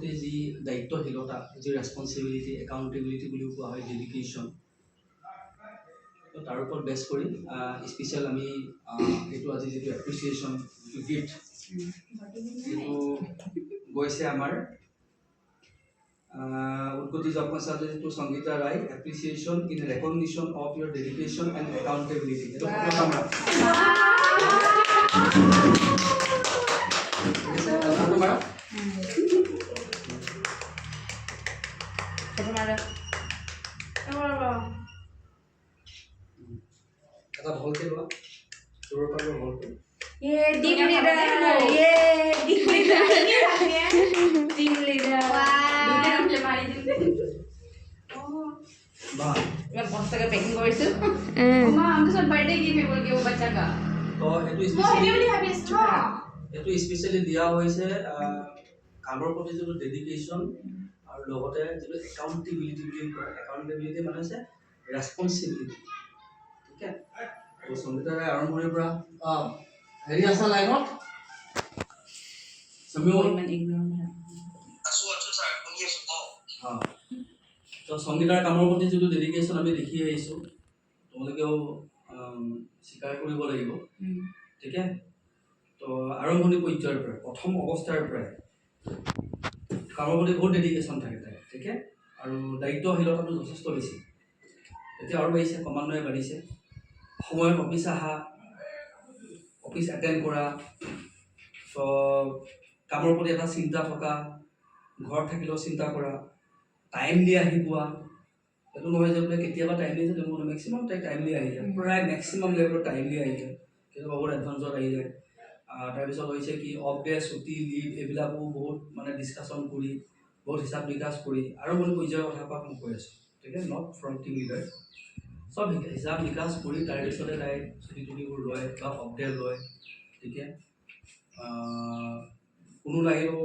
প্ৰতি যি দায়িত্বশীলতা, যি ৰেছপনচিবিলিটি, একাউণ্টেবিলিটি বুলিও কোৱা হয়, ডেডিকেশ্যন, তাৰ ওপৰত বেছ কৰি স্পেচিয়েল আমি এইটো আজি যিটো এপ্ৰিচিয়েশ্যন গিফ্ট এইটো গৈছে আমাৰ উৎপত্তি job consultancy to Sangeeta Roy, appreciation in recognition of your dedication and accountability. এইটো এটা ভালকে লোৱা, তোৰ পৰা ভালকে। टीम लीडर वाह, मैं बहुत सारा पैकिंग কৰিছো मां हम तो बर्थडे गिफ्ट है बोल के वो बच्चा का तो এইটো স্পেশালি দিয়া হৈছে কামৰ প্ৰতি যিটো ডেডিকেশ্যন আৰু লগতে যিটো একাউণ্টেবিলিটি বুলি কয়। একাউণ্টেবিলিটি মানে হৈছে ৰেছপনচিবিলিটি। ঠিক আছে, তো সংগীতাৰে আৰম্ভণিৰ পৰা হেৰি আছা লাইনত সমিউল তো সংগীতাৰ কামৰ প্ৰতি যিটো ডেডিকেশ্যন আমি দেখি আহিছোঁ, তোমালোকেও স্বীকাৰ কৰিব লাগিব। ঠিক আছে, তো আৰম্ভণি পৰ্যায়ৰ পৰা প্ৰথম অৱস্থাৰ পৰাই কামৰ প্ৰতি বহুত ডেডিকেশ্যন থাকে তাই। ঠিক আছে, আৰু দায়িত্বশীলতাটো যথেষ্ট বেছি, এতিয়া আৰু বাঢ়িছে, ক্ৰমান্বয়ে বাঢ়িছে। সময়ত অফিচ অহা, অফিচ এটেণ্ড কৰা, তো কামৰ প্ৰতি এটা চিন্তা থকা, ঘৰত থাকিলেও চিন্তা কৰা, টাইমলি আহি পোৱা। এইটো নহয় যে বোলে কেতিয়াবা টাইমলি আছে, তেনেকুৱা মেক্সিমাম তাই টাইমলি আহি যায়, প্ৰায় মেক্সিমাম লেভেলত টাইমলি আহি যায়, কেতিয়াবা বহুত এডভান্সত আহি যায়। তাৰপিছত হৈছে কি অফ ডে, ছুটি, লিভ এইবিলাকো বহুত মানে ডিছকাশ্যন কৰি, বহুত হিচাপ নিকাচ কৰি আৰম্ভণি পৰ্যায়ৰ কথা পৰা মই কৈ আছোঁ। ঠিক আছে, নট ফ্ৰম টিম লিডাৰ, চব হিচাপ নিকাচ কৰি তাৰপিছতে তাই ছুটি টুটিবোৰ লয় বা অফ ডে লয়। ঠিক আছে, কোনো নাহিলেও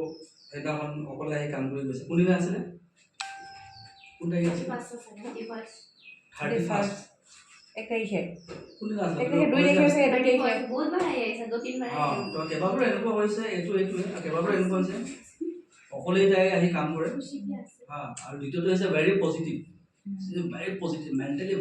সেইদিনাখন অকলে আহি কাম কৰি গৈছে। কোনদিনা আছিলে? কোন তাৰিখ আছিল? 31 एक तारीख है কোনদিনা আছিলে? एक तारीख 2 तारीख से 2 तारीख है बहुत बार आया ऐसा 2-3 बार आया তো কেইবাবাৰো এনেকুৱা হৈছে, এইটোৱে কেইবাবাৰো এনেকুৱা হৈছে অকলেই তাই আহি কাম কৰে। আৰু দ্বিতীয়টো হৈছে ভেৰি পজিটিভ, মেণ্টেলি